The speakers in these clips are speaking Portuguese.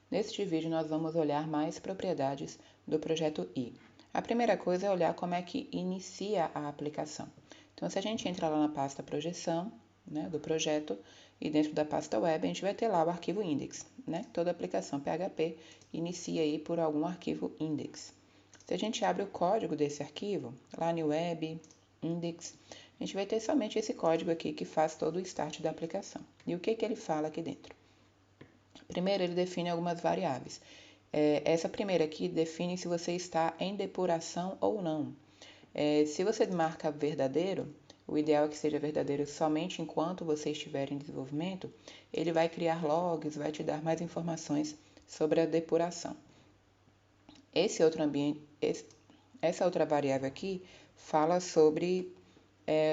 Neste vídeo nós vamos olhar mais propriedades do projeto I. A primeira coisa é olhar como é que inicia a aplicação. Então, se a gente entra lá na pasta projeção, né, do projeto, e dentro da pasta web a gente vai ter lá o arquivo index, né? Toda aplicação PHP inicia aí por algum arquivo index. Se a gente abre o código desse arquivo, lá no web, index, a gente vai ter somente esse código aqui que faz todo o start da aplicação. E o que ele fala aqui dentro? Primeiro, ele define algumas variáveis. Essa primeira aqui define se você está em depuração ou não. Se você marca verdadeiro, o ideal é que seja verdadeiro somente enquanto você estiver em desenvolvimento, ele vai criar logs, vai te dar mais informações sobre a depuração. Essa outra variável aqui fala sobre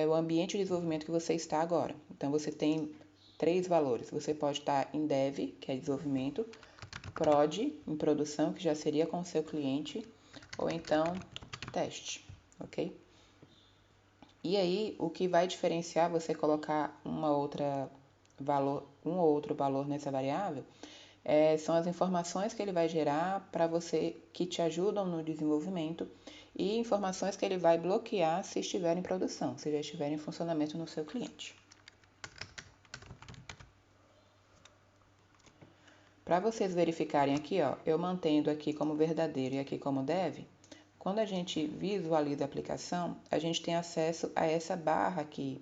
o ambiente de desenvolvimento que você está agora. Então, você tem 3 valores. Você pode estar em dev, que é desenvolvimento, prod, em produção, que já seria com o seu cliente, ou então teste, ok? E aí, o que vai diferenciar você colocar um ou outro valor nessa variável são as informações que ele vai gerar para você que te ajudam no desenvolvimento e informações que ele vai bloquear se estiver em produção, se já estiver em funcionamento no seu cliente. Para vocês verificarem aqui, ó, eu mantendo aqui como verdadeiro e aqui como dev, quando a gente visualiza a aplicação, a gente tem acesso a essa barra aqui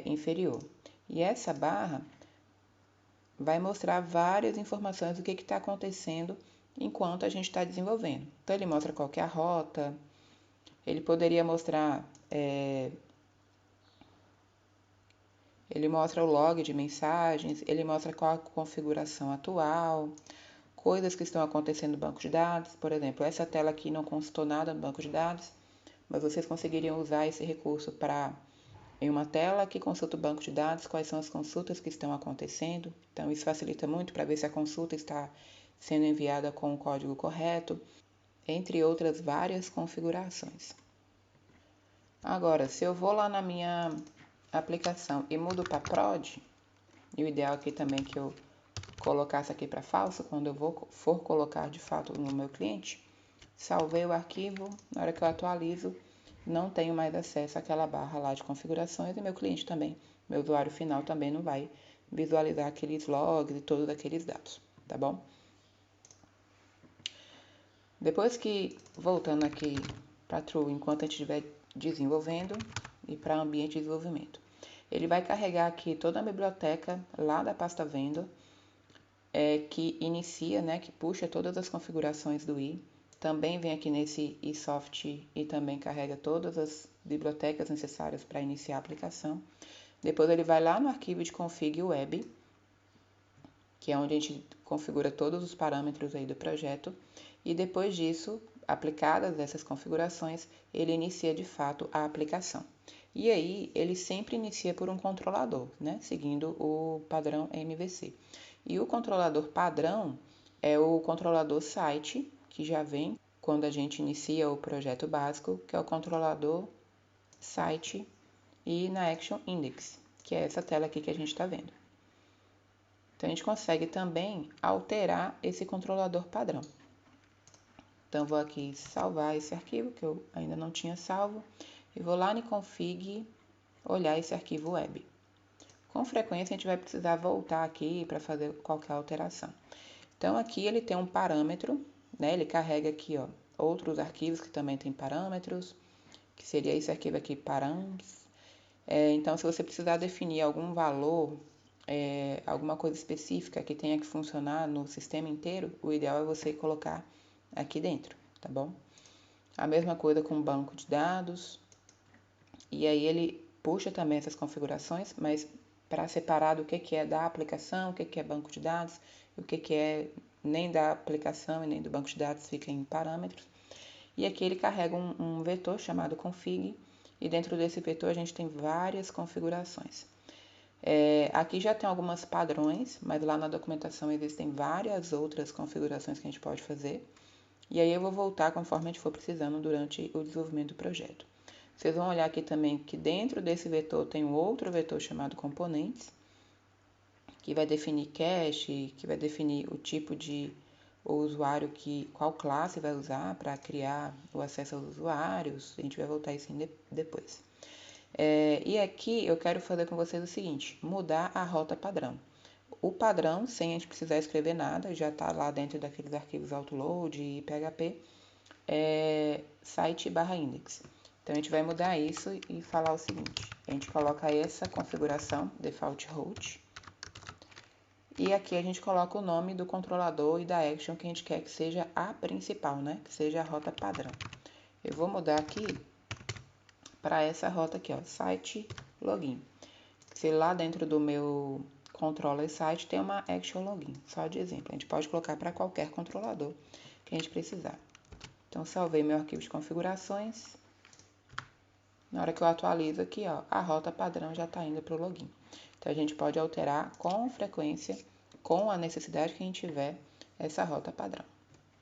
inferior. E essa barra vai mostrar várias informações do que está acontecendo enquanto a gente está desenvolvendo. Então, ele mostra qual que é a rota, ele poderia mostrar, ele mostra o log de mensagens, ele mostra qual a configuração atual, coisas que estão acontecendo no banco de dados. Por exemplo, essa tela aqui não constou nada no banco de dados, mas vocês conseguiriam usar esse recurso para, em uma tela que consulta o banco de dados, quais são as consultas que estão acontecendo. Então, isso facilita muito para ver se a consulta está sendo enviada com o código correto, entre outras várias configurações. Agora, se eu vou lá na minha aplicação e mudo para prod, e o ideal aqui também é que eu colocasse aqui para falso, quando eu for colocar de fato no meu cliente, salvei o arquivo, na hora que eu atualizo, não tenho mais acesso àquela barra lá de configurações e meu cliente também, meu usuário final também não vai visualizar aqueles logs e todos aqueles dados, tá bom? Depois que, voltando aqui para True, enquanto a gente estiver desenvolvendo e para ambiente de desenvolvimento, ele vai carregar aqui toda a biblioteca lá da pasta Vendor, que inicia, né, que puxa todas as configurações do i. Também vem aqui nesse iSoft e também carrega todas as bibliotecas necessárias para iniciar a aplicação. Depois ele vai lá no arquivo de config web, que é onde a gente configura todos os parâmetros aí do projeto. E depois disso, aplicadas essas configurações, ele inicia de fato a aplicação. E aí, ele sempre inicia por um controlador, né, seguindo o padrão MVC. E o controlador padrão é o controlador site, que já vem quando a gente inicia o projeto básico, que é o controlador site e na Action Index, que é essa tela aqui que a gente está vendo. Então, a gente consegue também alterar esse controlador padrão. Então, vou aqui salvar esse arquivo, que eu ainda não tinha salvo, e vou lá no config, olhar esse arquivo web. Com frequência, a gente vai precisar voltar aqui para fazer qualquer alteração. Então, aqui ele tem um parâmetro, né? Ele carrega aqui, ó, outros arquivos que também tem parâmetros, que seria esse arquivo aqui, params. Então, se você precisar definir algum valor, alguma coisa específica que tenha que funcionar no sistema inteiro, o ideal é você colocar aqui dentro, tá bom? A mesma coisa com o banco de dados. E aí ele puxa também essas configurações, mas para separar o que é da aplicação, o que é banco de dados, o que é nem da aplicação e nem do banco de dados, fica em parâmetros. E aqui ele carrega um vetor chamado config, e dentro desse vetor a gente tem várias configurações. Aqui já tem algumas padrões, mas lá na documentação existem várias outras configurações que a gente pode fazer. E aí eu vou voltar conforme a gente for precisando durante o desenvolvimento do projeto. Vocês vão olhar aqui também que dentro desse vetor tem um outro vetor chamado componentes, que vai definir cache, que vai definir o tipo de usuário, qual classe vai usar para criar o acesso aos usuários. A gente vai voltar isso depois. E aqui eu quero fazer com vocês o seguinte, mudar a rota padrão. O padrão, sem a gente precisar escrever nada, já está lá dentro daqueles arquivos autoload e PHP, site/index. Então, a gente vai mudar isso e falar o seguinte, a gente coloca essa configuração, default route, e aqui a gente coloca o nome do controlador e da action que a gente quer que seja a principal, né? Que seja a rota padrão. Eu vou mudar aqui para essa rota aqui, ó, site login. Se lá dentro do meu controller site tem uma action login, só de exemplo. A gente pode colocar para qualquer controlador que a gente precisar. Então, salvei meu arquivo de configurações. Na hora que eu atualizo aqui, ó, a rota padrão já está indo para o login. Então, a gente pode alterar com frequência, com a necessidade que a gente tiver, essa rota padrão.